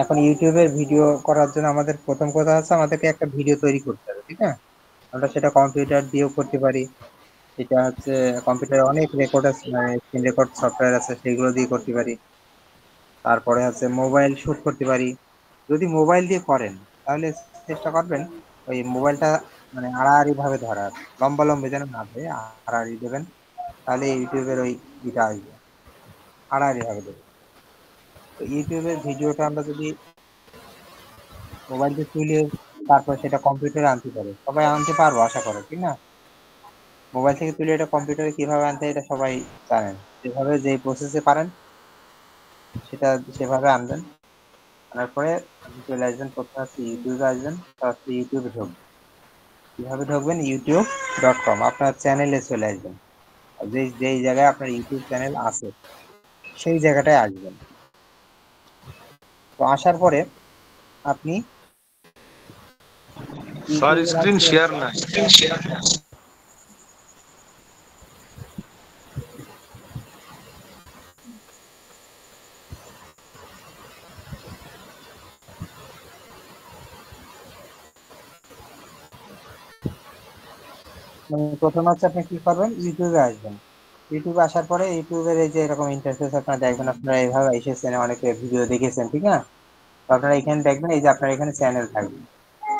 এখন ইউটিউবের ভিডিও করার জন্য আমাদের প্রথম কথা হচ্ছে আমাদেরকে একটা ভিডিও তৈরি করতে হবে, ঠিক না? আমরা সেটা কম্পিউটার দিয়েও করতে পারি। এটা হচ্ছে কম্পিউটারে অনেক রেকর্ড আছে, মানে স্ক্রিন রেকর্ড সফটওয়্যার আছে, সেগুলো দিয়ে করতে পারি। তারপরে হচ্ছে মোবাইল শুট করতে পারি। যদি মোবাইল দিয়ে করেন তাহলে চেষ্টা করবেন ওই মোবাইলটা মানে আড়াআড়ি ভাবে ধরার, লম্বা লম্বা যেন না ধরে আড়াআড়ি দেবেন। তাহলে ইউটিউবের ওই ইটা আসবে, আড়াআড়ি ভাবে দেবেন। তো ইউটিউবের ভিডিওটা আমরা যদি মোবাইল দিয়ে তুলে তারপর সেটা কম্পিউটারে আনতে পারে, সবাই আনতে পারবো আশা করে, ঠিক না? মোবাইল থেকে তুলে এটা কম্পিউটারে কিভাবে আনতে হয় এটা সবাই জানেন। যেভাবে যে প্রসেসে পারেন সেটা সেভাবে আনবেন। আনার পরে আপনি চলে আসবেন, প্রথমে হচ্ছে ইউটিউবে আসবেন, তারপর ইউটিউবে ঢুকবেন। কিভাবে ঢুকবেন? youtube.com, আপনার চ্যানেলে চলে আসবেন। আর যেই যেই জায়গায় আপনার ইউটিউব চ্যানেল আছে সেই জায়গাটায় আসবেন। তো আসার পরে আপনি স্যার ইউটিউবের স্ক্রিন হচ্ছে শেয়ার না। প্রথমে হচ্ছে আপনি কি করবেন, ইউটিউবে আসবেন। ইউটিউবে আসার পরে ইউটিউবের এই যে এরকম ইন্টারফেস আপনারা দেখবেন, আপনারা এইভাবে এসেছেন, অনেকে ভিডিও দেখেছেন, ঠিক না? তো আপনারা এখানে দেখবেন এই যে আপনার এখানে চ্যানেল থাকবে।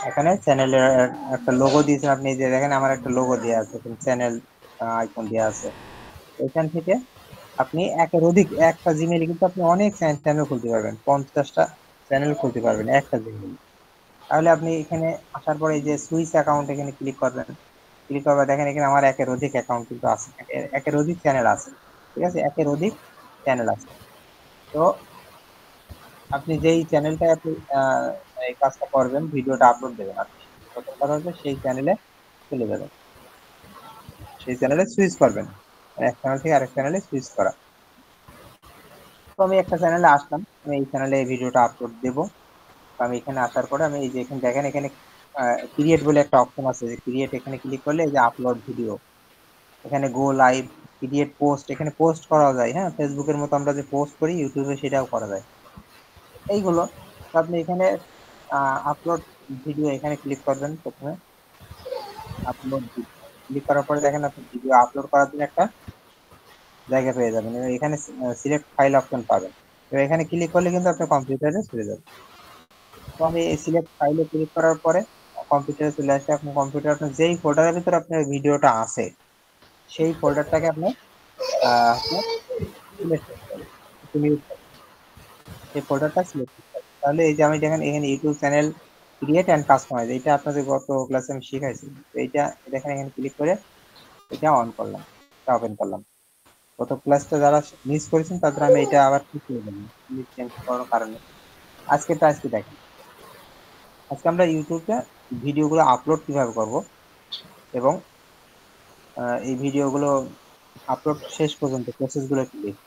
এখানে চ্যানেলের একটা লোগো দিয়েছেন, আপনি এই যে দেখেন আমার একটা লোগো দেওয়া আছে, চ্যানেল আইকন দেওয়া আছে। এখান থেকে আপনি একের অধিক একটা জিমেইলে কিন্তু আপনি অনেক চ্যানেল খুলতে পারবেন, 50টা চ্যানেল খুলতে পারবেন একটা জিমেইলে। তাহলে আপনি এখানে আসার পরে এই যে সুইচ অ্যাকাউন্ট এখানে ক্লিক করবেন। ক্লিক করবে, দেখেন এখানে আমার একের অধিক অ্যাকাউন্ট কিন্তু আছে, একের অধিক চ্যানেল আছে, ঠিক আছে? একের অধিক চ্যানেল আছে। তো আপনি যেই চ্যানেলটায় আপনি এই কাজটা করবেন, ভিডিওটা আপলোড দেবেন, আপনি প্রথম কথা হচ্ছে সেই চ্যানেলে চলে যাবেন, সেই চ্যানেলে সুইচ করবেন, মানে এক চ্যানেল থেকে আরেক চ্যানেলে সুইচ করা। তো আমি একটা চ্যানেলে আসলাম, আমি এই চ্যানেলে এই ভিডিওটা আপলোড দেবো। তো আমি এখানে আসার পরে আমি এই যে এখানে দেখেন এখানে ক্রিয়েট বলে একটা অপশন আছে, যে ক্রিয়েট, এখানে ক্লিক করলে এই যে আপলোড ভিডিও, এখানে গো লাইভ, ক্রিয়েট পোস্ট, এখানে পোস্ট করা যায়। হ্যাঁ, ফেসবুকের মতো আমরা যে পোস্ট করি ইউটিউবে সেটাও করা যায় এইগুলো। তো আপনি এখানে আপলোড ভিডিও এখানে ক্লিক করবেন, প্রথমে আপলোড ভিডিও ক্লিক করার পরে দেখেন আপনি ভিডিও আপলোড করার জন্য একটা জায়গা পেয়ে যাবেন, এবার এখানে সিলেক্ট ফাইল অপশন পাবেন। এবার এখানে ক্লিক করলে কিন্তু আপনার কম্পিউটারে চলে যাবে। তো আমি এই সিলেক্ট ফাইলে ক্লিক করার পরে কম্পিউটারে চলে আসলে আপনি কম্পিউটার আপনার যেই ফোল্ডারের ভিতরে আপনার ভিডিওটা আছে সেই ফোল্ডারটাকে আপনি আপনার সিলেক্ট করতে হবে, তুমি সেই ফোল্ডারটা সিলেক্ট করতে হবে। তাহলে এই যে আমি দেখেন এখানে YouTube channel create and customize, এটা আপনাদের গত ক্লাসে আমি শিখাইছি। তো এইটা দেখেন এখানে ক্লিক করে এটা অন করলাম, এটা ওপেন করলাম। গত ক্লাসটা যারা মিস করেছেন তাদের আমি এটা আবার ঠিক করে দেবো, চেঞ্জ করার কারণে। আজকে দেখেন, আজকে আমরা ইউটিউবে ভিডিওগুলো আপলোড কিভাবে করব এবং এই ভিডিওগুলো আপলোড শেষ পর্যন্ত প্রসেস গুলো কি লিখব।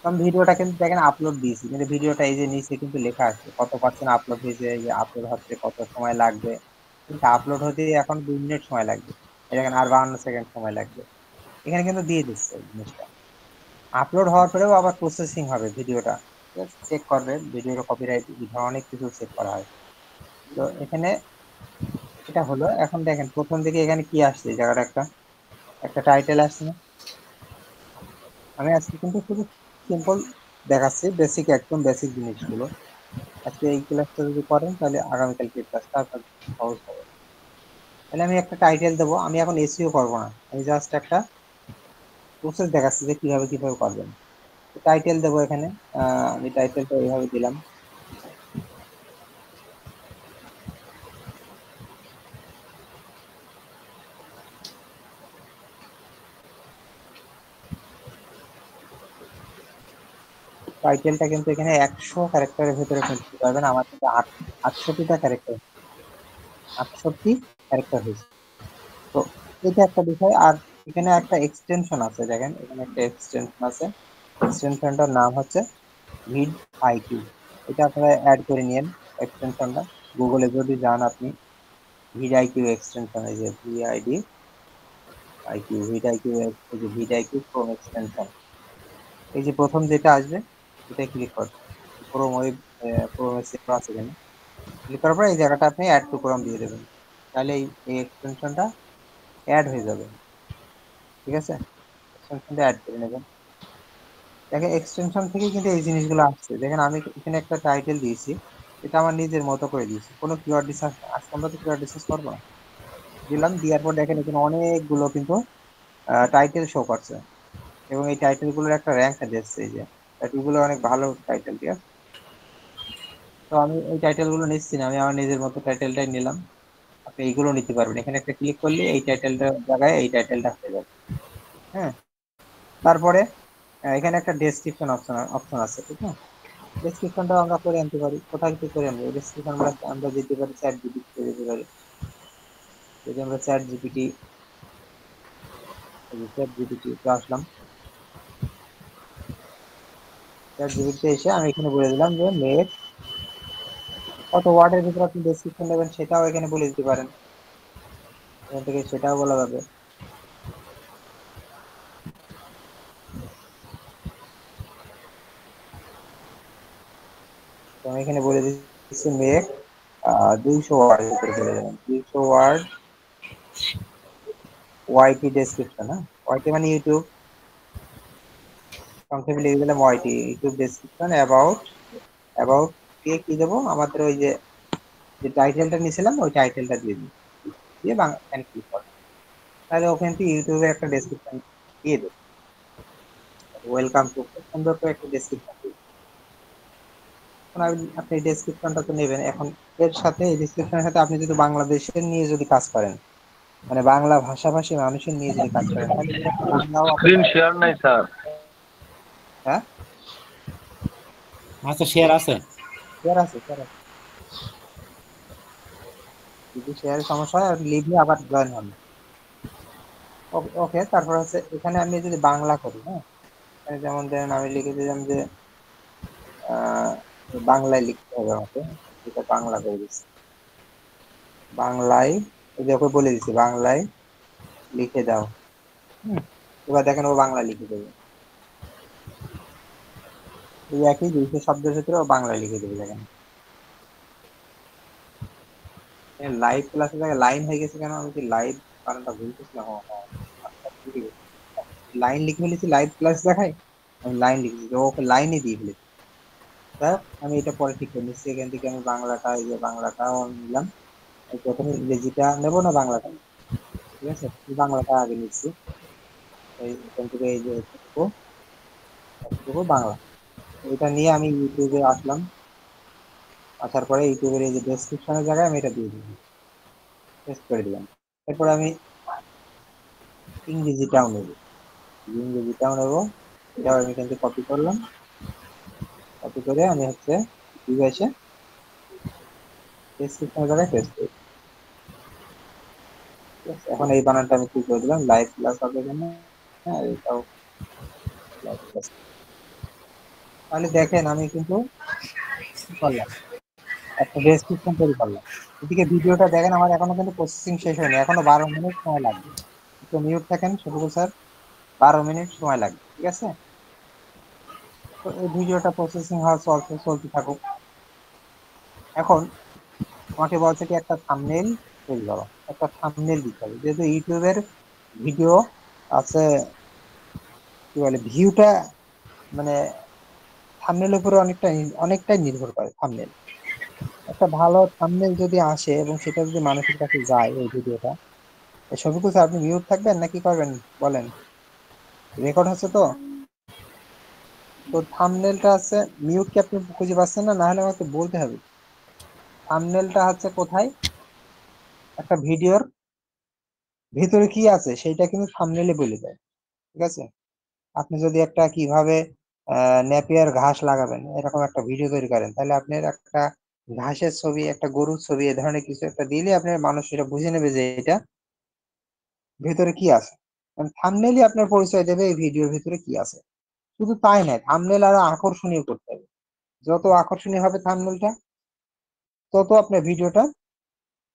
আমি ভিডিওটা কিন্তু দেখেন আপলোড দিয়েছি, কিন্তু ভিডিওটা এই যে নিচে কিন্তু লেখা আছে কত পার্সেন্ট আপলোড হয়েছে, এই যে আপলোড হচ্ছে কত সময় লাগবে, কিন্তু আপলোড হতে এখন 2 মিনিট সময় লাগবে, এই দেখেন আর 52 সেকেন্ড সময় লাগবে। এখানে কিন্তু দিয়ে দিচ্ছে এই জিনিসটা। আপলোড হওয়ার পরেও আবার প্রসেসিং হবে ভিডিওটা, চেক করবে ভিডিওর কপিরাইট, অনেক কিছু চেক করা হয়। তো এখানে এটা হলো। এখন দেখেন প্রথম দিকে এখানে কি আসছে, এই জায়গাটা একটা একটা টাইটেল আসছে না? আমি আজকে কিন্তু শুধু সিম্পল দেখাচ্ছি, বেসিক একদম বেসিক জিনিসগুলো। আজকে এই ক্লাসটা যদি করেন তাহলে আগামীকালকে এই ক্লাসটা আপনার সহজ হবে। তাহলে আমি একটা টাইটেল দেবো, আমি এখন এসইও করবো না, আমি জাস্ট একটা প্রসেস দেখাচ্ছি যে কিভাবে কিভাবে করবেন। টাইটেল দেবো এখানে, আমি টাইটেলটা এইভাবে দিলাম। টাইটেলটা কিন্তু এখানে 100 ক্যারেক্টারের ভেতরে আপনি দিতে পারবেন, আমার কিন্তু 68টা ক্যারেক্টার, 68 ক্যারেক্টার হয়েছে। তো এটা একটা বিষয়। আর এখানে একটা এক্সটেনশন আছে, দেখেন এখানে একটা এক্সটেনশন আছে, এক্সটেনশনটার নাম হচ্ছে ভিড আইকিউ। এটা আপনারা অ্যাড করে নিন এক্সটেনশনটা। গুগলে যদি যান আপনি ভিড আইকিউ এক্সটেনশন, এই যে ভিআইডি আইকিউ, ভিড আইকিউ, এই যে ভিড আইকিউ ক্রোম এক্সটেনশন, এই যে প্রথম যেটা আসবে এটা ক্লিক করবেন, ক্রোম ওয়েব ক্রোমে সেভ আছে এখানে। ক্লিক করার পরে এই জায়গাটা আপনি অ্যাড টু ক্রোম দিয়ে দেবেন, তাহলে এই এক্সটেনশনটা অ্যাড হয়ে যাবে। ঠিক আছে, এক্সটেনশনটা অ্যাড করে নেবেন। দেখেন এক্সটেনশন থেকে কিন্তু এই জিনিসগুলো আসছে। দেখেন আমি এখানে একটা টাইটেল দিয়েছি, এটা আমার নিজের মতো করে দিয়েছি, কোনো কিওয়ার্ড রিসার্চ, আজকে আমরা তো কিওয়ার্ড রিসার্চ করবো না। দিলাম, দেওয়ার পর দেখেন এখানে অনেকগুলো কিন্তু টাইটেল শো করছে, এবং এই টাইটেল গুলোর একটা র্যাঙ্ক দিচ্ছে। এই যে টাইটেল গুলো অনেক ভালো টাইটেল, ঠিক আছে। তো আমি এই টাইটেল গুলো নিচ্ছি না, আমি আমার নিজের মতো টাইটেলটাই নিলাম। আপনি এইগুলো নিতে পারবেন, এখানে একটা ক্লিক করলে এই টাইটেলটার জায়গায় এই টাইটেলটা হয়ে যাবে। হ্যাঁ, তারপরে এখানে একটা ডেসক্রিপশন অপশন আছে, ঠিক আছে। ডেসক্রিপশনটা আমরা করে আনতে পারি, কোথায় কি করে আনবো ডেসক্রিপশন, আমরা যেতে পারি চ্যাট জিপিটি যেতে পারি। যদি আমরা চ্যাট জিপিটি আসলাম, চ্যাট জিপিটি এসে আমি এখানে বলে দিলাম যে মেক, কত ওয়ার্ডের ভিতরে আপনি ডেসক্রিপশন নেবেন সেটাও এখানে বলে দিতে পারেন, এখান থেকে সেটাও বলা যাবে। তো আমি এখানে বলে দিচ্ছি মেক 200 ওয়ার্ড ভিতরে বলে দিলাম, 200 ওয়ার্ড ওয়াইটি ডেসক্রিপশন। হ্যাঁ, ওয়াইটি মানে ইউটিউব, সংক্ষেপে লিখে দিলাম ওয়াইটি, ইউটিউব ডেসক্রিপশন অ্যাবাউট, অ্যাবাউট কে কি দেবো, আমাদের ওই যে যে টাইটেলটা নিয়েছিলাম ওই টাইটেলটা দিয়ে দিই, দিয়ে বাংলা ক্লিক করো, তাহলে ওখান থেকে ইউটিউবে একটা ডেসক্রিপশন দিয়ে দেবো, ওয়েলকাম টু, খুব সুন্দর করে একটা ডেসক্রিপশন দিয়ে দেবো। এখন আপনি ডেসক্রিপশনটা তো নেবেন, এখন এর সাথে এই ডেসক্রিপশনের সাথে আপনি যদি বাংলাদেশের নিয়ে যদি কাজ করেন, মানে বাংলা ভাষাভাষী মানুষের নিয়ে যদি কাজ করেন, তাহলে এর একটা বাংলাও আপনি, স্ক্রিন শেয়ার নাই স্যার। হ্যাঁ আচ্ছা, শেয়ার আছে। শেয়ার আছে, শেয়ার আছে, যদি শেয়ারের সমস্যা হয় লিভে আবার জয়েন হন। ওকে, তারপর হচ্ছে এখানে আমি যদি বাংলা করি, হ্যাঁ, এখানে যেমন ধরেন আমি লিখে দিলাম যে আহ বাংলায় লিখতে হবে আমাকে, এটা বাংলা করে দিচ্ছি, বাংলায়, এই যে ওকে বলে দিচ্ছি বাংলায় লিখে দাও। হুম, এবার দেখেন ও বাংলা লিখে দেবে, এই একই 200 শব্দের ভিতরে ও বাংলায় লিখে দেবে। দেখেন লাইভ ক্লাসে জায়গায় লাইন হয়ে গেছে কেন, আমি কি লাইভ কারণটা ভুলতেছিলাম, লাইন লিখে ফেলেছি, লাইভ ক্লাস দেখাই, আমি লাইন লিখেছি, তো ওকে লাইনই দিয়ে ফেলেছি। তা আমি এটা পরে ঠিক করে নিচ্ছি, এখান থেকে আমি বাংলাটা, এই যে বাংলাটাও নিলাম, আমি প্রথমে ইংরেজিটা নেবো না বাংলাটা, ঠিক আছে, বাংলাটা আগে নিচ্ছি, এই এখান থেকে এই যে এতটুকু, এতটুকু বাংলা, এটা নিয়ে আমি ইউটিউবে আসলাম, আসার পরে ইউটিউবের এই যে ডেসক্রিপশনের জায়গায় আমি এটা দিয়ে দিলাম, পেস্ট করে দিলাম। এরপর আমি ইংরেজিটাও নেব, ইংরেজিটাও নেবো, এটাও আমি এখান থেকে কপি করলাম, কপি করে আমি হচ্ছে ইউটিউবে এসে ডেসক্রিপশনের জায়গায় পেস্ট করি। ঠিক আছে, এখন এই বানানটা আমি কি করে দিলাম, লাইভ ক্লাস হবে এখানে, হ্যাঁ এটাও লাইভ ক্লাস। তাহলে দেখেন আমি কিন্তু কি করলাম, একটা ডেসক্রিপশন তৈরি করলাম। এদিকে ভিডিওটা দেখেন আমার এখনো কিন্তু প্রসেসিং শেষ হয়নি, এখনো 12 মিনিট সময় লাগবে। একটু মিউট থাকেন শফিকুল স্যার, 12 মিনিট সময় লাগবে, ঠিক আছে। তো এই ভিডিওটা প্রসেসিং হওয়া চলতে চলতে থাকুক। এখন আমাকে বলছে কি একটা থাম্বনেইল তৈরি করো, একটা থাম্বনেইল দিতে হবে, যেহেতু ইউটিউবের ভিডিও আছে, কি বলে ভিউটা, মানে থাম্বনেইল উপরে অনেকটাই নির্ভর করে থাম্বনেইল। একটা ভালো থাম্বনেইল যদি আসে এবং সেটা যদি মানুষের কাছে যায় ওই ভিডিওটা, শফিকুল স্যার আপনি মিউট থাকবেন নাকি করবেন বলেন, রেকর্ড হচ্ছে তো। তো থাম্বনেলটা আছে, মিউট কি আপনি খুঁজে পাচ্ছেন না, না হলে আমাকে বলতে হবে। থাম্বনেলটা হচ্ছে কোথায়, একটা ভিডিওর ভিতরে কি আছে সেইটা কিন্তু থাম্বনেলে বলে দেয়, ঠিক আছে। আপনি যদি একটা কিভাবে নেপিয়ার ঘাস লাগাবেন এরকম একটা ভিডিও তৈরি করেন, তাহলে আপনার একটা ঘাসের ছবি, একটা গরুর ছবি, এ ধরনের কিছু একটা দিলে আপনার মানুষ এটা বুঝে নেবে যে এটা ভিতরে কি আছে। থাম্বনেলই আপনার পরিচয় দেবে এই ভিডিওর ভিতরে কি আছে। শুধু তাই নয়, থাম্বনেল আরো আকর্ষণীয় করতে হবে, যত আকর্ষণীয় হবে থাম্বনেলটা, তত আপনার ভিডিওটা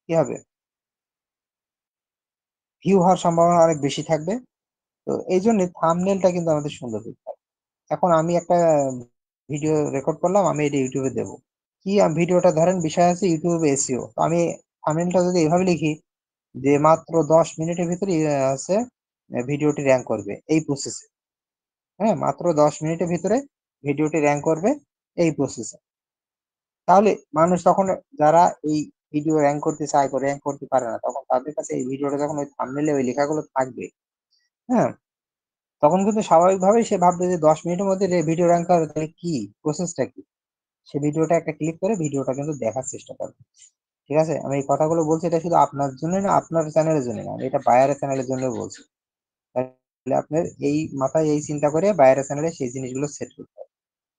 কি হবে, ভিউ হওয়ার সম্ভাবনা অনেক বেশি থাকবে। তো এই জন্য থাম্বনেলটা কিন্তু আমাদের সুন্দর করতে হবে। এখন আমি একটা ভিডিও রেকর্ড করলাম, আমি এটা ইউটিউবে দেবো, কি ভিডিওটা ধরেন বিষয় আছে ইউটিউব এসইও, তো আমি থাম্বনেলটা যদি এভাবে লিখি যে মাত্র 10 মিনিটের ভিতরে আছে ভিডিওটি র্যাঙ্ক করবে এই প্রসেসে। হ্যাঁ, মাত্র 10 মিনিটের ভিতরে ভিডিওটি র্যাঙ্ক করবে এই প্রসেসে। তাহলে মানুষ তখন, যারা এই ভিডিও র্যাঙ্ক করতে চায় র্যাঙ্ক করতে পারে না, তখন তাদের কাছে এই ভিডিওটা যখন ওই থাম্বনেলে ওই লেখাগুলো থাকবে, হ্যাঁ, তখন কিন্তু স্বাভাবিকভাবেই সে ভাববে যে 10 মিনিটের মধ্যে ভিডিও র্যাঙ্ক হবে, তাহলে কি প্রসেসটা কি, সে ভিডিওটা একটা ক্লিক করে ভিডিওটা কিন্তু দেখার চেষ্টা করবে। ঠিক আছে, আমি এই কথাগুলো বলছি এটা শুধু আপনার জন্য না, আপনার চ্যানেলের জন্য না, আমি এটা বায়ারের চ্যানেলের জন্য বলছি। তাহলে আপনার এই মাথায় এই চিন্তা করে বায়ারের চ্যানেলে সেই জিনিসগুলো সেট করতে হবে।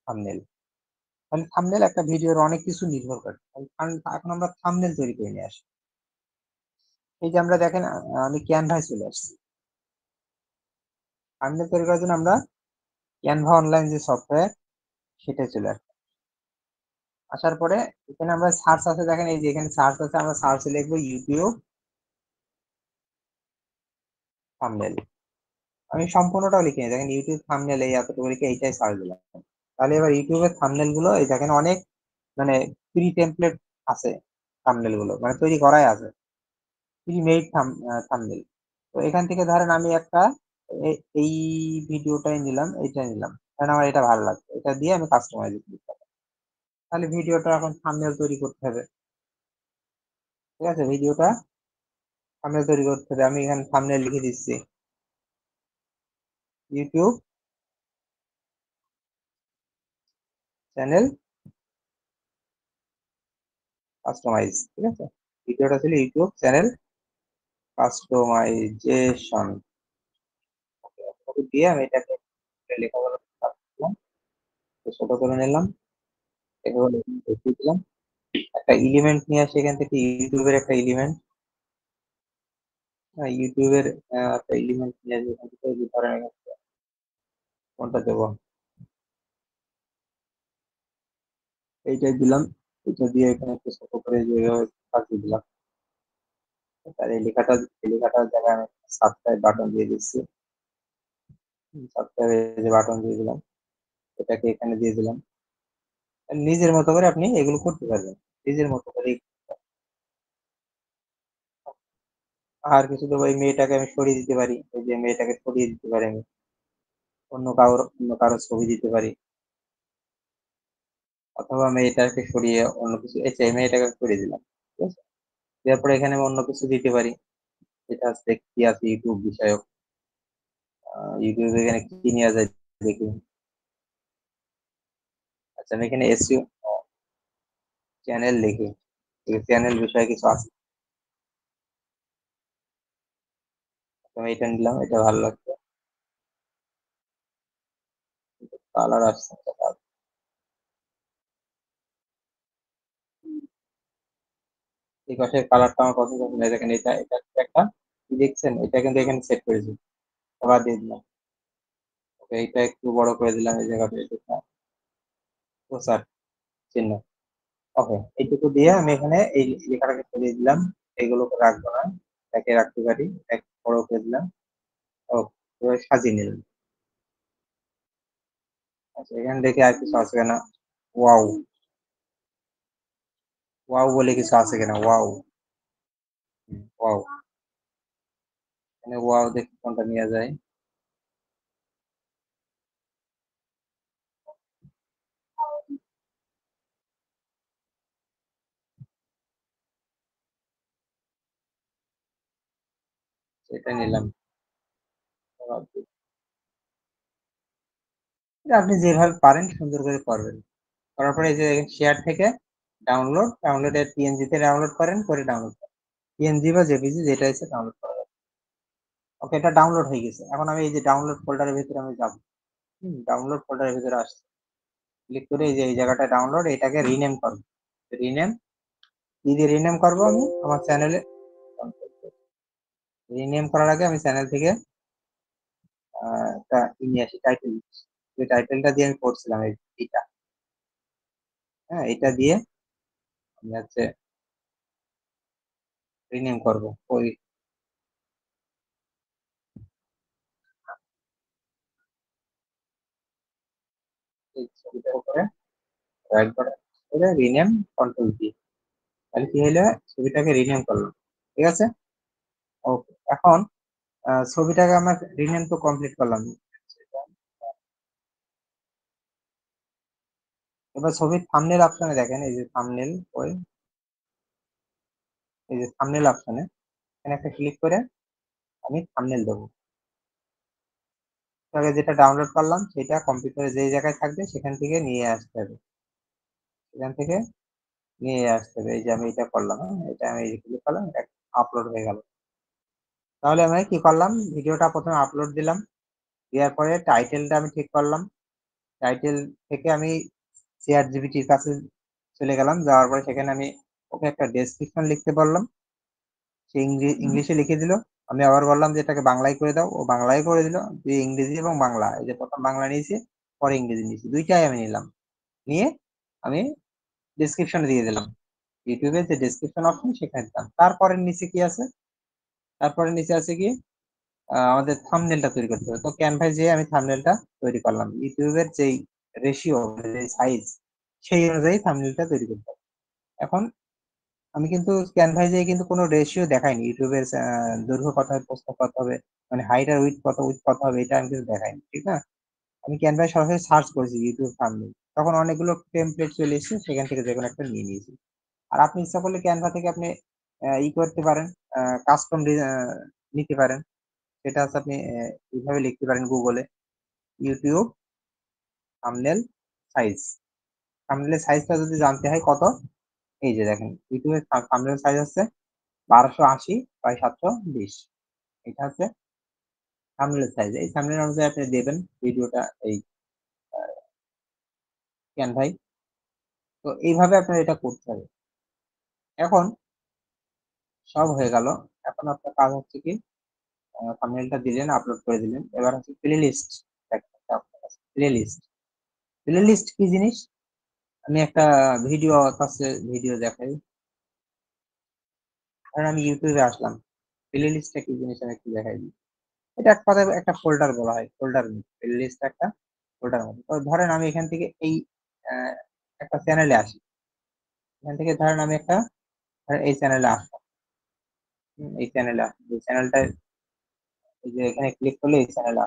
থাম্বনেল, তাহলে থাম্বনেল একটা ভিডিওর অনেক কিছু নির্ভর করে। কারণ এখন আমরা থাম্বনেল তৈরি করে নিয়ে আসি। এই যে আমরা দেখেন, আমি ক্যানভায় চলে আসছি। থাম্বনেল তৈরি করার জন্য আমরা ক্যানভা অনলাইন যে সফটওয়্যার, সেটাই চলে আসি। আসার পরে এখানে আমরা সার্চ আছে, দেখেন এই যে এখানে সার্চ আছে, আমরা সার্চে লিখবো ইউটিউব থাম্বনেল। আমি সম্পূর্ণটাও লিখিনি, দেখেন ইউটিউব থাম্বনেল এই এতটুকু লিখে এইটাই সার্চ দিলাম। তাহলে এবার ইউটিউবের থাম্বনেল গুলো এই দেখেন অনেক মানে প্রি টেমপ্লেট আছে, থাম্বনেল গুলো মানে তৈরি করাই আছে, প্রি মেড থাম্বনেল। তো এখান থেকে ধরেন আমি একটা এই ভিডিওটাই নিলাম, এইটাই নিলাম, কারণ আমার এটা ভালো লাগছে, এটা দিয়ে আমি কাস্টমাইজ দিতে পারি। তাহলে ভিডিওটা এখন থাম্বনেল তৈরি করতে হবে। ঠিক আছে, ভিডিওটা থাম্বনেল তৈরি করতে হবে, আমি এখানে থাম্বনেল লিখে দিচ্ছি ইউটিউব চ্যানেল কাস্টমাইজ। ঠিক আছে, ভিডিওটা ছিল ইউটিউব চ্যানেল কাস্টমাইজেশন দিয়ে আমি এটাকে লেখাগুলো ছোট করে নিলাম, এগুলো দেখিয়ে দিলাম। একটা এলিমেন্ট নিয়ে আসি এখান থেকে, ইউটিউবের একটা এলিমেন্ট, ইউটিউবের একটা এলিমেন্ট নিয়ে আসি এখান থেকে, ধরেন কোনটা দেবো, এইটাই দিলাম। এটা দিয়ে এখানে একটু ছোট করে যেভাবে সাজিয়ে দিলাম। তার এই লেখাটার জায়গায় আমি সাবস্ক্রাইব বাটন দিয়ে দিচ্ছি, সাবস্ক্রাইব যে বাটন দিয়ে দিলাম, এটাকে এখানে দিয়ে দিলাম। নিজের মতো করে আপনি এগুলো করতে পারবেন, নিজের মতো করে। আর কিছু দেবো, এই মেয়েটাকে আমি সরিয়ে দিতে পারি, এই যে মেয়েটাকে সরিয়ে দিতে পারি আমি, অন্য কারো ছবি দিতে পারি, অথবা মেয়েটাকে সরিয়ে অন্য কিছু, এই যে মেয়েটাকে সরিয়ে দিলাম। ঠিক আছে, তারপরে এখানে আমি অন্য কিছু দিতে পারি, যেটা হচ্ছে কি আছে ইউটিউব বিষয়ক। ইউটিউবে এখানে কি নেওয়া যায় দেখি। আচ্ছা, আমি এখানে এসইও চ্যানেল লিখি, চ্যানেল বিষয়ে কিছু আছে, তো আমি এটা নিলাম, এটা ভালো লাগছে, কালার আসছে না, এই পাশের কালারটা আমার পছন্দ হচ্ছে না, দেখেন এটা এটা একটা কি দেখছেন, এটা কিন্তু এখানে সেট করেছি, আবার দিয়ে দিলাম। ওকে, এটা একটু বড় করে দিলাম এই জায়গাটা, এটা প্রসার চিহ্ন। ওকে, এইটুকু দিয়ে আমি এখানে এই লেখাটাকে সরিয়ে দিলাম, এইগুলোকে রাখবো না, এটাকে রাখতে পারি, এক বড় করে দিলাম। ওকে, এবার সাজিয়ে নিলাম। আচ্ছা, এখানে দেখে আর কিছু আছে কিনা, ওয়াও, ওয়াও বলে কিছু আছে কিনা, ওয়াও, ওয়াও, এখানে ওয়াও দেখি কোনটা নিয়ে যায়। এটা নিলাম। এটা আপনি যেভাবে পারেন সুন্দর করে করবেন, করার পরে এই যে শেয়ার থেকে ডাউনলোডের পিএনজি তে ডাউনলোড করেন, করে ডাউনলোড করেন, পিএনজি বা জেপিজি যেটা আছে ডাউনলোড করা যাবে। ওকে, এটা ডাউনলোড হয়ে গেছে, এখন আমি এই যে ডাউনলোড ফোল্ডারের ভিতরে আমি যাবো। ডাউনলোড ফোল্ডারের ভিতরে আসছে, ক্লিক করে এই যে এই জায়গাটা ডাউনলোড, এটাকে রিনেম করবো। রিনেম, কি দিয়ে রিনেম করবো, আমি আমার চ্যানেলে রিনেম করার আগে আমি চ্যানেল থেকে একটা নিয়ে আসি টাইটেল, যে টাইটেলটা দিয়ে আমি করছিলাম এইটা, হ্যাঁ, এটা দিয়ে আমি হচ্ছে রিনেম করবো ওই এই ছবিটার উপরে রাইট বাটন, করে রিনেম কন্ট্রোল ভি, তাহলে কি হলো, ছবিটাকে রিনেম করলাম। ঠিক আছে, ওকে। এখন ছবিটাকে আমরা রিনেম তো কমপ্লিট করলাম, এবার ছবির থাম্বনেল অপশনে দেখেন, এই যে থাম্বনেল, ওই এই যে থাম্বনেল অপশনে এখানে একটা ক্লিক করে আমি থাম্বনেল দেবো। আগে যেটা ডাউনলোড করলাম সেটা কম্পিউটারে যেই জায়গায় থাকবে সেখান থেকে নিয়ে আসতে হবে, সেখান থেকে নিয়ে আসতে হবে। এই যে আমি এটা করলাম, এটা আমি ক্লিক করলাম, এটা আপলোড হয়ে গেল। তাহলে আমি কি করলাম, ভিডিওটা প্রথমে আপলোড দিলাম, দেওয়ার পরে টাইটেলটা আমি ঠিক করলাম, টাইটেল থেকে আমি চ্যাট জিপিটির কাছে চলে গেলাম, যাওয়ার পরে সেখানে আমি ওকে একটা ডেসক্রিপশন লিখতে বললাম, সে ইংলিশে লিখে দিল। আমি আবার বললাম যে এটাকে বাংলায় করে দাও, ও বাংলায় করে দিল। যে ইংরেজি এবং বাংলা, এই যে প্রথম বাংলা নিয়েছি, পরে ইংরেজি নিয়েছি, দুইটাই আমি নিলাম, নিয়ে আমি ডেসক্রিপশনে দিয়ে দিলাম, ইউটিউবের যে ডেসক্রিপশন অপশন সেখানে দিলাম। তারপরে নিচে কি আছে, তারপরে নিচে আছে কি, আমাদের থাম্বনেলটা তৈরি করতে হবে। তো ক্যানভায় যেয়ে আমি থাম্বনেলটা তৈরি করলাম, ইউটিউবের যেই রেশিও, যে সাইজ, সেই অনুযায়ী থাম্বনেলটা তৈরি করতে হবে। এখন আমি কিন্তু ক্যানভায় যেয়ে কিন্তু কোনো রেশিও দেখাইনি, ইউটিউবের দৈর্ঘ্য কত হবে, প্রস্থ কত হবে, মানে হাইট আর উইডথ কত হবে, এটা আমি কিন্তু দেখাইনি, ঠিক না। আমি ক্যানভায় সরাসরি সার্চ করেছি ইউটিউব থাম্বনেল, তখন অনেকগুলো টেমপ্লেট চলে এসেছে, সেখান থেকে যে কোনো একটা নিয়ে নিয়েছি। আর আপনি ইচ্ছা করলে ক্যানভা থেকে আপনি ই করতে পারেন, কাস্টম নিতে পারেন। সেটা হচ্ছে আপনি এইভাবে লিখতে পারেন গুগলে, ইউটিউব থাম্বনেল সাইজ, থাম্বনেলের সাইজটা যদি জানতে হয় কত, এই যে দেখেন ইউটিউবের থাম্বনেল সাইজ হচ্ছে 1280 বাই 720, এটা হচ্ছে থাম্বনেল সাইজ। এই থাম্বনেল অনুযায়ী আপনি দেবেন ভিডিওটা এই ক্যানভাই। তো এইভাবে আপনার এটা করতে হবে। এখন সব হয়ে গেল, এখন আপনার কাজ হচ্ছে কি, থাম্বনেলটা দিলেন, আপলোড করে দিলেন, এবার হচ্ছে playlist. Playlist, playlist কি জিনিস, আমি একটা ভিডিও আছে, ভিডিও দেখাই। ধরেন আমি ইউটিউবে আসলাম, প্লে লিস্টটা কি জিনিস আমি একটু দেখাই দিই। এটা এক কথায় একটা ফোল্ডার বলা হয়, ফোল্ডার, প্লে লিস্ট একটা ফোল্ডার মতো। তো ধরেন আমি এখান থেকে এই আহ, একটা চ্যানেলে আসি, এখান থেকে ধরেন আমি একটা, ধরেন এই চ্যানেলে আসলাম, এই চ্যানেলে এই চ্যানেলটা, এই যে এখানে ক্লিক করলে এই চ্যানেলে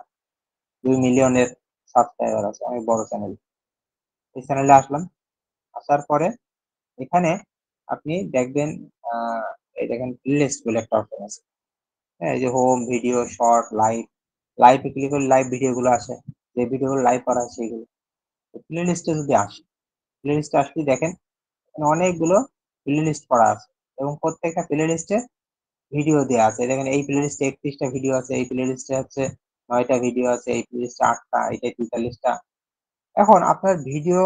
2 মিলিয়নের সাবস্ক্রাইবার আছে, আমি বড় চ্যানেল, এই চ্যানেলে আসলাম। আসার পরে এখানে আপনি দেখবেন, এই দেখেন প্লেলিস্ট বলে একটা অপশন আছে, হ্যাঁ, এই যে হোম, ভিডিও, শর্ট, লাইভ, লাইভে ক্লিক করলে লাইভ ভিডিও গুলো আসে, যে ভিডিওগুলো লাইভ করা আছে সেগুলো। প্লে লিস্টে যদি আসি, প্লে লিস্টে আসলে দেখেন এখানে অনেকগুলো প্লে লিস্ট করা আছে, এবং প্রত্যেকটা প্লে লিস্টে ভিডিও দেওয়া আছে। দেখেন এই প্লে লিস্টে 31টা ভিডিও আছে, এই প্লে লিস্টে হচ্ছে 9টা ভিডিও আছে, এই প্লে লিস্টে 8টা, এটা 43টা। এখন আপনার ভিডিও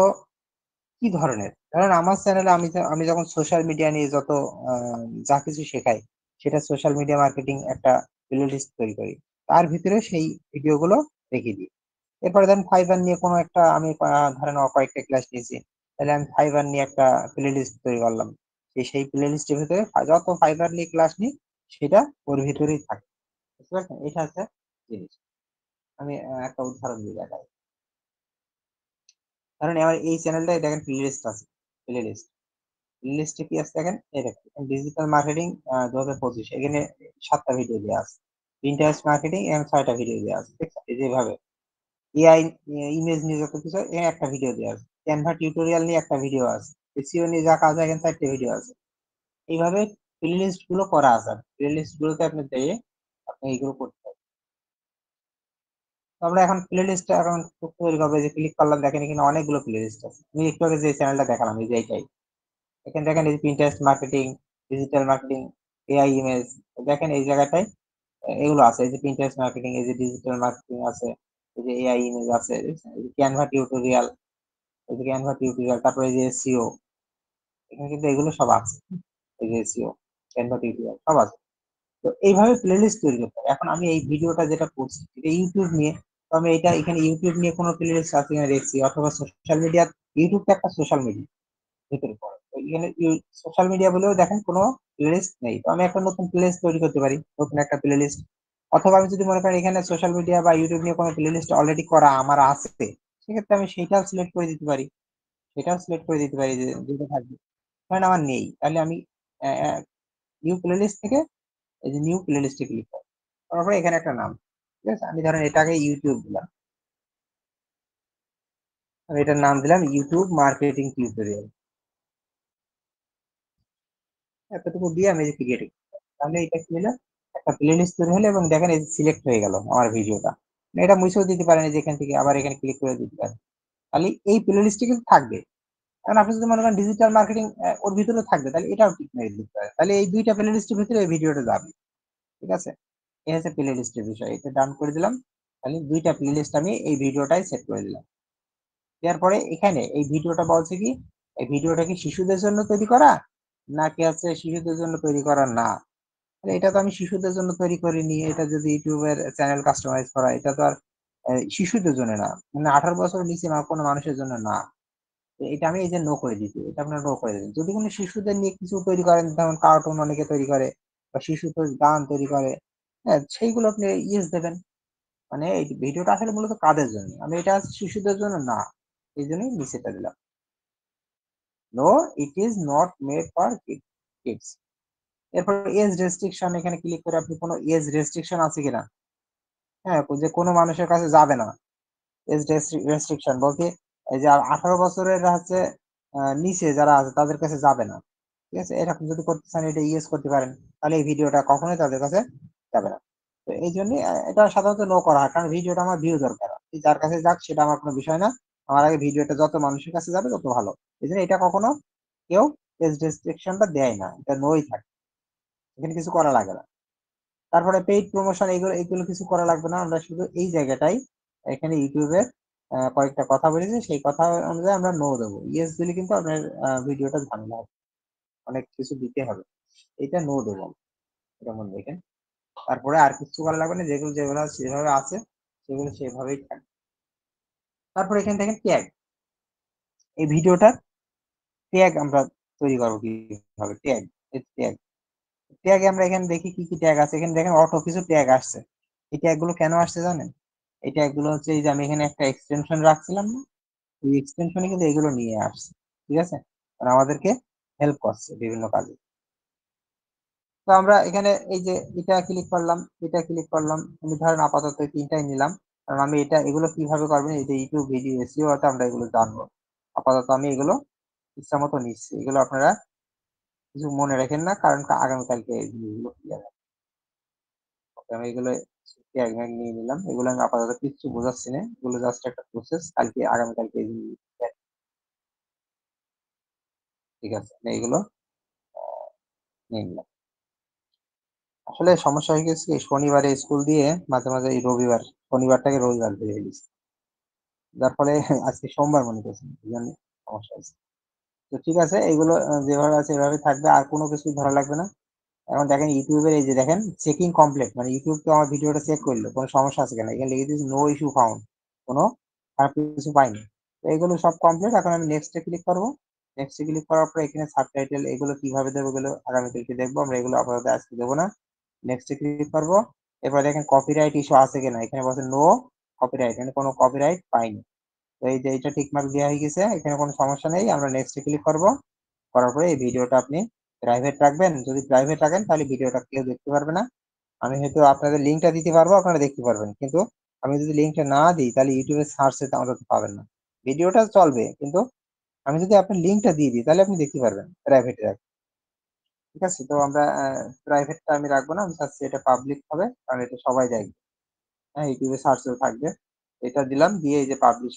কি ধরনের, ধরেন আমার চ্যানেলে আমি যখন সোশ্যাল মিডিয়া নিয়ে যত যা কিছু শেখাই, সেটা সোশ্যাল মিডিয়া মার্কেটিং একটা প্লে লিস্ট তৈরি করি, তার ভিতরে সেই ভিডিও গুলো রেখে দিই। এরপরে ধরেন ফাইবার নিয়ে কোনো একটা আমি ধরেন কয়েকটা ক্লাস নিয়েছি, তাহলে আমি ফাইবার নিয়ে একটা প্লে লিস্ট তৈরি করলাম, সেই প্লে লিস্টের ভিতরে যত ফাইবার নিয়ে ক্লাস নিই সেটা ওর ভিতরেই থাকে। বুঝতে পারছেন, এটা হচ্ছে জিনিস। আমি একটা উদাহরণ দিয়ে দেখাই। ধরেন আমার এই চ্যানেলটাই দেখেন প্লে লিস্ট আছে, প্লে লিস্ট, লিস্টে কি আছে দেখেন, এই দেখেন ডিজিটাল মার্কেটিং 2025, এখানে 7টা ভিডিও দেওয়া আছে, পিন্টারেস্ট মার্কেটিং এখানে 6টা ভিডিও দেওয়া আছে, ঠিক আছে, যেভাবে এআই ইমেজ নিয়ে যত কিছু এখানে একটা ভিডিও দেওয়া আছে, ক্যানভা টিউটোরিয়াল নিয়ে একটা ভিডিও আছে, এসইও নিয়ে যা কাজ হয় এখানে 4টে ভিডিও আছে। এইভাবে প্লে লিস্ট গুলো করা আছে, প্লে লিস্ট গুলোতে আপনি দিয়ে আপনি এইগুলো করতে হবে। তো আমরা এখন প্লে লিস্ট এখন তৈরি করবো, যে ক্লিক করলাম, দেখেন এখানে অনেকগুলো প্লে লিস্ট আছে। আমি একটু আগে যে চ্যানেলটা দেখালাম, এই যে এইটাই, এখানে দেখেন এই Pinterest marketing, digital marketing, AI image, দেখেন এই জায়গাটায় এগুলো আছে, এই যে পিন্টারেস্ট মার্কেটিং, এই যে ডিজিটাল মার্কেটিং আছে, এই যে এআই ইমেজ আছে, এই যে ক্যানভা টিউটোরিয়াল, এই যে ক্যানভা টিউটোরিয়াল, তারপরে এই যে এসইও, এখানে কিন্তু এগুলো সব আছে, এই যে এসইও, ক্যানভা টিউটোরিয়াল সব আছে। তো এইভাবে প্লেলিস্ট তৈরি করতে হবে। এখন আমি এই ভিডিওটা যেটা করছি এটা ইউটিউব নিয়ে, তো আমি এটা এখানে ইউটিউব নিয়ে কোনো প্লেলিস্ট আছে কিনা দেখছি, অথবা সোশ্যাল মিডিয়া, ইউটিউবটা একটা সোশ্যাল মিডিয়া ভিতরে পড়ে, তো এখানে সোশ্যাল মিডিয়া বলেও দেখেন কোনো প্লেলিস্ট নেই। তো আমি একটা নতুন প্লেলিস্ট তৈরি করতে পারি, নতুন একটা প্লেলিস্ট। অথবা আমি যদি মনে করি এখানে সোশ্যাল মিডিয়া বা ইউটিউব নিয়ে কোনো প্লেলিস্ট অলরেডি করা আমার আছে, সেক্ষেত্রে আমি সেইটাও সিলেক্ট করে দিতে পারি, সেটাও সিলেক্ট করে দিতে পারি যে যেটা থাকবে। কারণ আমার নেই, তাহলে আমি নিউ প্লেলিস্ট থেকে এই যে নিউ প্লেলিস্টে ক্লিক করব, তারপরে এখানে একটা নাম, ঠিক আছে, আমি ধরেন এটাকে ইউটিউব দিলাম, আমি এটার নাম দিলাম ইউটিউব মার্কেটিং টিউটোরিয়াল, এতটুকু দিয়ে আমি যে ক্রিয়েট, তাহলে এটা কি হলো, একটা প্লেলিস্ট তৈরি হলো এবং দেখেন এই সিলেক্ট হয়ে গেল আমার ভিডিওটা। এটা মুছেও দিতে পারেন যেখান থেকে, আবার এখানে ক্লিক করে দিতে পারেন, তাহলে এই প্লেলিস্টে কিন্তু থাকবে। এখন আপনি যদি মনে করেন ডিজিটাল মার্কেটিং ওর ভিতরে থাকবে, তাহলে এটাও ঠিক মেরে দিতে পারেন, তাহলে এই দুইটা প্লেলিস্টের ভিতরে এই ভিডিওটা যাবে, ঠিক আছে। এই হচ্ছে প্লেলিস্টের বিষয়, এটা ডান করে দিলাম, তাহলে দুইটা প্লেলিস্ট আমি এই ভিডিওটাই সেট করে দিলাম। দেওয়ার পরে এখানে এই ভিডিওটা বলছে কি, এই ভিডিওটা কি শিশুদের জন্য তৈরি করা নাকি আছে শিশুদের জন্য তৈরি করা না, এটা তো আমি শিশুদের জন্য তৈরি করিনি, এটা যদি ইউটিউবের চ্যানেল কাস্টমাইজ করা, এটা তো আর শিশুদের জন্য না, মানে 18 বছরের নিচে কোনো মানুষের জন্য না। এটা আমি এই যে নো করে দিচ্ছি, এটা আপনার নো করে দেবেন। যদি কোনো শিশুদের নিয়ে কিছু তৈরি করেন, যেমন কার্টুন অনেকে তৈরি করে বা শিশুদের গান তৈরি করে, হ্যাঁ সেইগুলো আপনি ইয়েস দেবেন। মানে এই ভিডিওটা আসলে মূলত কাদের জন্য, আমি এটা শিশুদের জন্য না, এই জন্যই নিচেটা দিলাম, no it is not made for kids. এরপর এজ রেস্ট্রিকশন, এখানে ক্লিক করে আপনি কোনো এজ রেস্ট্রিকশন আছে কিনা, হ্যাঁ যে কোনো মানুষের কাছে যাবে না, এজ রেস্ট্রিকশন বলতে এই যে 18 বছরের হচ্ছে নিচে যারা আছে তাদের কাছে যাবে না, ঠিক আছে, এরকম যদি করতে চান এটা ইউজ করতে পারেন, তাহলে এই ভিডিওটা কখনোই তাদের কাছে যাবে না। তো এই জন্য এটা সাধারণত নো করা হয়, কারণ ভিডিওটা আমার ভিউ দরকার, যার কাছে যাক সেটা আমার কোনো বিষয় না, আমার আগে ভিডিওটা যত মানুষের কাছে যাবে তত ভালো। এই জন্য এটা কখনো কেউ এজ রেস্ট্রিকশনটা দেয় না, এটা নোই থাকে, এখানে কিছু করা লাগে না। তারপরে পেইড প্রমোশন, এগুলো এগুলো কিছু করা লাগবে না, আমরা শুধু এই জায়গাটাই এখানে ইউটিউবের কয়েকটা কথা বলেছি, সেই কথা অনুযায়ী আমরা নো দেবো, ইয়েস দিলে কিন্তু আপনার ভিডিওটা ঝামেলা হবে, অনেক কিছু দিতে হবে, এটা নো দেবো, এটা মনে দেখেন। তারপরে আর কিছু করা লাগবে না, যেগুলো যেগুলো সেভাবে আছে সেগুলো সেভাবেই থাকবে। তারপরে এখানে দেখেন ট্যাগ, এই ভিডিওটার ট্যাগ আমরা তৈরি করবো কিভাবে, ট্যাগ, ট্যাগ, ট্যাগে আমরা এখানে দেখি কি কি ট্যাগ আছে, এখানে দেখেন অটো কিছু ট্যাগ আসছে। এই ট্যাগ গুলো কেন আসছে জানেন, এই ট্যাগ গুলো হচ্ছে এই যে আমি এখানে একটা এক্সটেনশন রাখছিলাম না, এই এক্সটেনশনে কিন্তু এগুলো নিয়ে আসছে, ঠিক আছে, মানে আমাদেরকে হেল্প করছে বিভিন্ন কাজে। তো আমরা এখানে এই যে এটা ক্লিক করলাম, এটা ক্লিক করলাম, আমি ধরেন আপাতত এই তিনটাই নিলাম, কারণ আমি এটা এগুলো কিভাবে করবেন এই যে ইউটিউব ভিডিও এসইও তে আমরা এগুলো জানবো। আপাতত আমি এগুলো ইচ্ছা মতো নিচ্ছি, এগুলো আপনারা কিছু মনে রাখেন না, কারণ আগামীকালকে এই জিনিসগুলো ক্লিয়ার হবে। আমি এগুলো ট্যাগ নিয়ে নিলাম, এগুলো আমি আপাতত কিচ্ছু বোঝাচ্ছি না, এগুলো জাস্ট একটা প্রসেস, কালকে আগামীকালকে এই জিনিসগুলো, ঠিক আছে, এইগুলো নিয়ে নিলাম। আসলে সমস্যা হয়ে গেছে কি, শনিবারে স্কুল দিয়ে মাঝে মাঝে এই রবিবার, শনিবারটাকে রবিবার ধরে গেছি, যার ফলে আজকে সোমবার মনে করছি, এই জন্য সমস্যা হয়েছে। তো ঠিক আছে, এগুলো যেভাবে আছে এভাবে থাকবে, আর কোনো কিছু ধরা লাগবে না। এখন দেখেন ইউটিউবের এই যে দেখেন চেকিং কমপ্লিট, মানে ইউটিউব তো আমার ভিডিওটা চেক করলো কোনো সমস্যা আছে কিনা, এখানে লিখে দিয়েছি নো ইস্যু ফাউন্ড, কোনো খারাপ কিছু পাইনি। তো এগুলো সব কমপ্লিট, এখন আমি নেক্সটে ক্লিক করবো। নেক্সটে ক্লিক করার পর এখানে সাবটাইটেল এগুলো কিভাবে দেবো, এগুলো আগামীকালকে দেখবো, আমরা এগুলো আপাতত আজকে দেবো না। নেক্সটে ক্লিক করবো। এরপর দেখেন কপিরাইট ইস্যু আছে কিনা, এখানে বলছে নো কপিরাইট, এখানে কোনো কপিরাইট পাইনি। তো এই যে এটা টিকমার্ক দেওয়া হয়ে গেছে, এখানে কোনো সমস্যা নেই, আমরা নেক্সটে ক্লিক করবো। করার পরে এই ভিডিওটা আপনি প্রাইভেট রাখবেন, যদি প্রাইভেট রাখেন তাহলে ভিডিওটা কেউ দেখতে পারবে না। আমি হয়তো আপনাদের লিঙ্কটা দিতে পারবো, আপনারা দেখতে পারবেন, কিন্তু আমি যদি লিঙ্কটা না দিই তাহলে ইউটিউবে সার্চে আমাদের পাবেন না, ভিডিওটা চলবে কিন্তু আমি যদি আপনার লিঙ্কটা দিয়ে দিই তাহলে আপনি দেখতে পারবেন প্রাইভেটে রাখবেন, ঠিক আছে। তো আমরা প্রাইভেটটা আমি রাখবো না, আমি চাচ্ছি এটা পাবলিক হবে, কারণ এটা সবাই দেখবে, হ্যাঁ ইউটিউবে সার্চেও থাকবে। এটা দিলাম, দিয়ে এই যে পাবলিশ,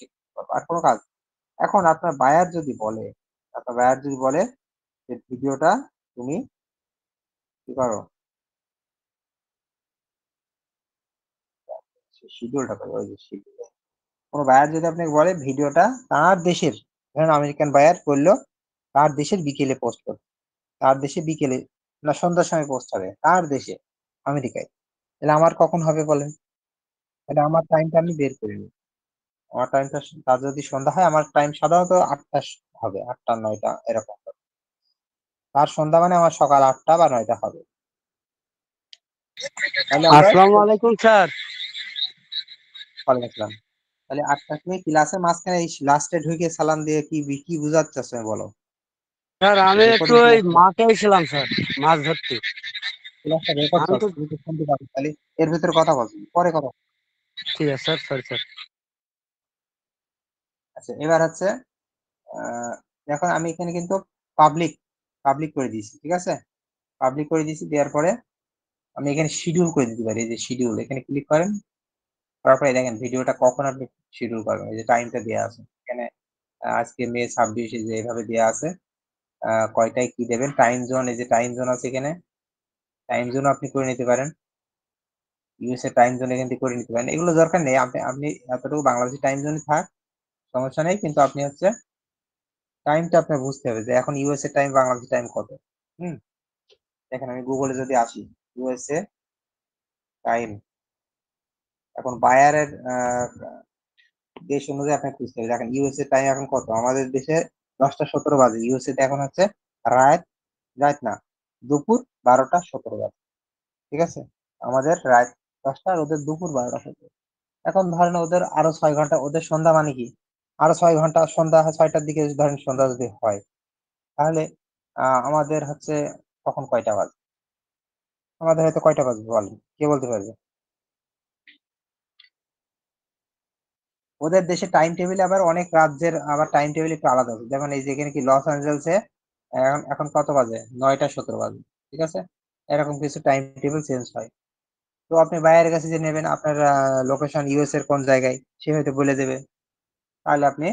আর কোনো কাজ। এখন আপনার বায়ার যদি বলে, আপনার বায়ার যদি বলে যে ভিডিওটা তুমি কি করো, শিডিউলটা করো, ওই যে শিডিউল, কোনো বায়ার যদি আপনাকে বলে ভিডিওটা তার দেশের, ধরেন আমেরিকান বায়ার করলো, তার দেশের বিকেলে পোস্ট করবে, তার দেশে বিকেলে না সন্ধ্যার সময় পোস্ট হবে তার দেশে আমেরিকায়, তাহলে আমার কখন হবে বলেন, তাহলে আমার টাইমটা আমি বের করে নিই, আমার টাইমটা, তার যদি সন্ধ্যা হয় আমার টাইম সাধারণত 8টা হবে, 8টা 9টা এরকম হবে। তার সন্ধ্যা মানে আমার সকাল 8টা বা 9টা হবে, তাহলে আমরা আসসালামু আলাইকুম স্যার। ওয়ালাইকুম আসসালাম। তাহলে আটটা তুমি ক্লাসের মাঝখানে এই লাস্টে ঢুকে সালাম দিয়ে কি কি বুঝাতে চাচ্ছ বলো? স্যার আমি একটু রেকর্ডিং ওই ক্লাস, মাঠে ছিলাম স্যার, মাছ ধরতে। ক্লাসটা রেকর্ড আমি তো, চলছে, তুমি তো শুনতে পাবে, তাহলে এর ভিতরে কথা বলছো, পরে কথা। ঠিক আছে স্যার, সরি স্যার। আচ্ছা এবার হচ্ছে এখন আমি এখানে কিন্তু পাবলিক পাবলিক করে দিয়েছি, ঠিক আছে? পাবলিক করে দিয়েছি, দেওয়ার পরে আমি এখানে শিডিউল করে দিতে পারি। এই যে শিডিউল, এখানে ক্লিক করেন, তারপরে দেখেন ভিডিওটা কখন আপনি শিডিউল করবেন, এই যে টাইমটা দেওয়া আছে এখানে। আজকে মে 26, যে এইভাবে দেওয়া আছে। কয়টায় কি দেবেন, টাইম জোন, এই যে টাইম জোন আছে এখানে, টাইম জোন আপনি করে নিতে পারেন। ইউএসএ টাইম জোন এখান থেকে করে নিতে পারেন, এগুলো দরকার নেই। আপনি আপনি এতটুকু বাংলাদেশি টাইম জোনে থাক, সমস্যা নেই। কিন্তু আপনি হচ্ছে টাইমটা আপনার বুঝতে হবে যে এখন ইউএসএ টাইম বাংলাদেশি টাইম কত। হুম, দেখেন আমি গুগলে যদি আসি, ইউএসএ টাইম, এখন বায়ারের দেশ অনুযায়ী আপনাকে খুঁজতে হবে। দেখেন ইউএসএ টাইম এখন কত, আমাদের দেশে 10টা 17 বাজে, ইউএসএ তে এখন হচ্ছে রাত, রাত না, দুপুর 12টা 17 বাজে, ঠিক আছে? আমাদের রাত 10টা আর ওদের দুপুর 12টা 17। এখন ধরেন ওদের আরো 6 ঘন্টা, ওদের সন্ধ্যা মানে কি, আরো 6 ঘন্টা, সন্ধ্যা 6টার দিকে ধরেন সন্ধ্যা যদি হয়, তাহলে আমাদের হচ্ছে তখন কয়টা বাজে, আমাদের হয়তো কয়টা বাজবে বলেন, কে বলতে পারবে? ওদের দেশে টাইম টেবিল আবার অনেক রাজ্যের আবার টাইম টেবিল একটু আলাদা আছে। যেমন এই যেখানে কি লস অ্যাঞ্জেলসে এখন এখন কত বাজে, 9টা 17 বাজে, ঠিক আছে? এরকম কিছু টাইম টেবিল চেঞ্জ হয়। তো আপনি বাইরের কাছে যে নেবেন, আপনার লোকেশন ইউএস এর কোন জায়গায়, সে হয়তো বলে দেবে। তাহলে আপনি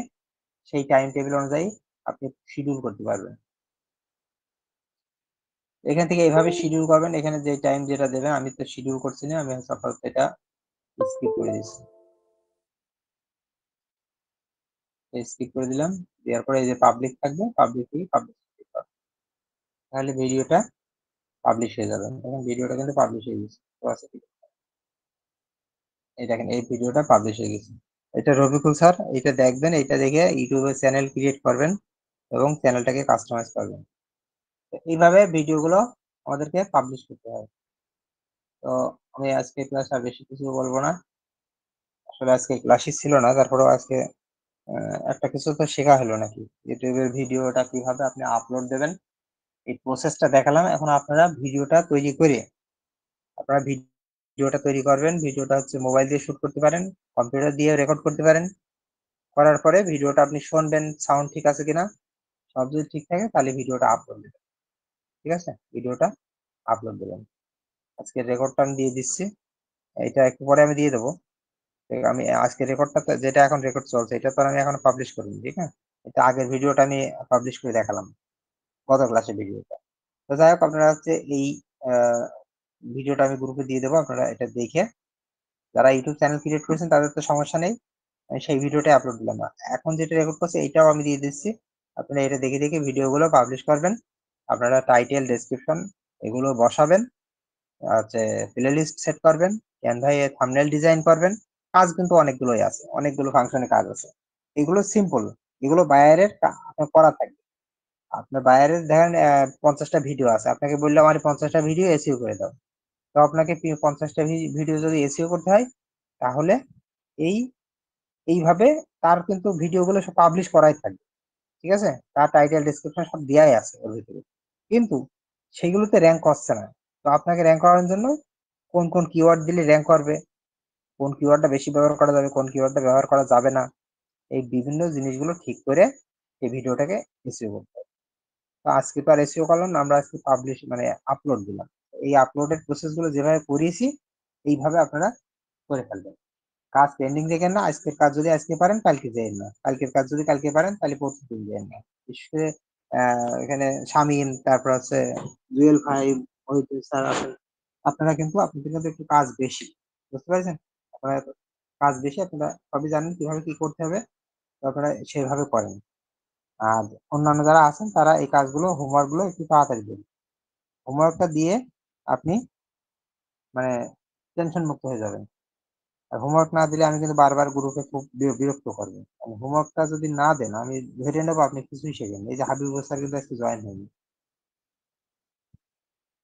সেই টাইম টেবিল অনুযায়ী আপনি শিডিউল করতে পারবেন। এখান থেকে এইভাবে শিডিউল করবেন, এখানে যে টাইম যেটা দেবেন, আমি তো শিডিউল করছি না, আমি আপাতত এটা স্কিপ করে দিচ্ছি, স্কিপ করে দিলাম। দেওয়ার পরে এই যে পাবলিক থাকবে, পাবলিক থেকে পাবলিক, তাহলে ভিডিওটা পাবলিশ হয়ে যাবে। এখন ভিডিওটা কিন্তু পাবলিশ হয়ে গেছে, তো আছে কি? এই দেখেন এই ভিডিওটা পাবলিশ হয়ে গেছে। এটা রবিকুল স্যার, এটা দেখবেন, এটা দেখে ইউটিউবে চ্যানেল ক্রিয়েট করবেন এবং চ্যানেলটাকে কাস্টমাইজ করবেন। তো এইভাবে ভিডিওগুলো আমাদেরকে পাবলিশ করতে হয়। তো আমি আজকে ক্লাস আর বেশি কিছু বলবো না, আসলে আজকে ক্লাসই ছিল না, তারপরেও আজকে একটা কিছু তো শেখা হলো নাকি, ইউটিউবের ভিডিওটা কিভাবে আপনি আপলোড দেবেন এই প্রসেসটা দেখালাম। এখন আপনারা ভিডিওটা তৈরি করে, আপনারা ভিডিওটা তৈরি করবেন, ভিডিওটা হচ্ছে মোবাইল দিয়ে শুট করতে পারেন, কম্পিউটার দিয়ে রেকর্ড করতে পারেন। করার পরে ভিডিওটা আপনি শুনবেন সাউন্ড ঠিক আছে কিনা, সব যদি ঠিক থাকে তাহলে ভিডিওটা আপলোড দেবেন, ঠিক আছে? ভিডিওটা আপলোড দেবেন। আজকে রেকর্ডটা আমি দিয়ে দিচ্ছি, এটা একটু পরে আমি দিয়ে দেবো। আমি আজকে রেকর্ডটা যেটা এখন রেকর্ড চলছে, এটা তো আমি এখন পাবলিশ করিনি, ঠিক আছে? এটা আগের ভিডিওটা আমি পাবলিশ করে দেখালাম, গত ক্লাসের ভিডিওটা। তো যাই হোক, আপনারা হচ্ছে এই ভিডিওটা আমি গ্রুপে দিয়ে দেবো, আপনারা এটা দেখে, যারা ইউটিউব চ্যানেল ক্রিয়েট করেছেন তাদের তো সমস্যা নেই, আমি সেই ভিডিওটাই আপলোড দিলাম না। এখন যেটা রেকর্ড করছি এটাও আমি দিয়ে দিচ্ছি, আপনারা এটা দেখে দেখে ভিডিওগুলো পাবলিশ করবেন। আপনারা টাইটেল, ডেসক্রিপশন এগুলো বসাবেন, হচ্ছে প্লে লিস্ট সেট করবেন, ক্যানভায় থাম্বনেল ডিজাইন করবেন। কাজ কিন্তু অনেকগুলোই আছে, অনেকগুলো ফাংশনে কাজ আছে, এগুলো সিম্পল, এগুলো বায়ারের আপনার করা থাকবে। আপনার বায়ারের দেখেন 50টা ভিডিও আছে, আপনাকে বললে আমার 50টা ভিডিও এসইও করে দাও, তো আপনাকে 50টা ভিডিও যদি এসইও করতে হয়, তাহলে এই এইভাবে তার কিন্তু ভিডিওগুলো সব পাবলিশ করাই থাকবে, ঠিক আছে? তার টাইটেল, ডেসক্রিপশন সব দেয়াই আছে ওর ভিতরে, কিন্তু সেগুলোতে র্যাঙ্ক হচ্ছে না। তো আপনাকে র্যাঙ্ক করার জন্য কোন কোন কিওয়ার্ড দিলে র্যাঙ্ক করবে, কোন কিওয়ার্ডটা বেশি ব্যবহার করা যাবে, কোন কিওয়ার্ডটা ব্যবহার করা যাবে না, এই বিভিন্ন জিনিসগুলো ঠিক করে এই ভিডিওটাকে এসইও করতে হবে। তো আজকে তো আর এসইও করলাম না, আমরা আজকে পাবলিশ মানে আপলোড দিলাম। এই আপলোডের প্রসেস গুলো যেভাবে করিয়েছি এইভাবে আপনারা করে ফেলবেন। কাজ পেন্ডিং দেখেন না, আজকের কাজ যদি আজকে পারেন কালকে যেয়েন না, কালকের কাজ যদি কালকে পারেন তাহলে পরশু দিন যেয়েন না। বিশেষ করে এখানে শামিম, তারপর হচ্ছে জুয়েল ভাই, মহিদুল স্যার আছেন, আপনারা কিন্তু আপনাদের কিন্তু একটু কাজ বেশি, বুঝতে পারছেন? আপনারা কাজ বেশি, আপনারা সবই জানেন কিভাবে কি করতে হবে, তো আপনারা সেভাবে করেন। আর অন্যান্য যারা আছেন তারা এই কাজগুলো, হোমওয়ার্ক গুলো একটু তাড়াতাড়ি দেন। হোমওয়ার্কটা দিয়ে আপনি মানে টেনশন মুক্ত হয়ে যাবেন। আর হোমওয়ার্ক না দিলে আমি কিন্তু বারবার গ্রুপে খুব বিরক্ত করবো। হোমওয়ার্কটা যদি না দেন, আমি ধরে নেবো আপনি কিছুই শেখেন। এই যে হাবিবুর স্যার কিন্তু আজকে জয়েন হয়নি,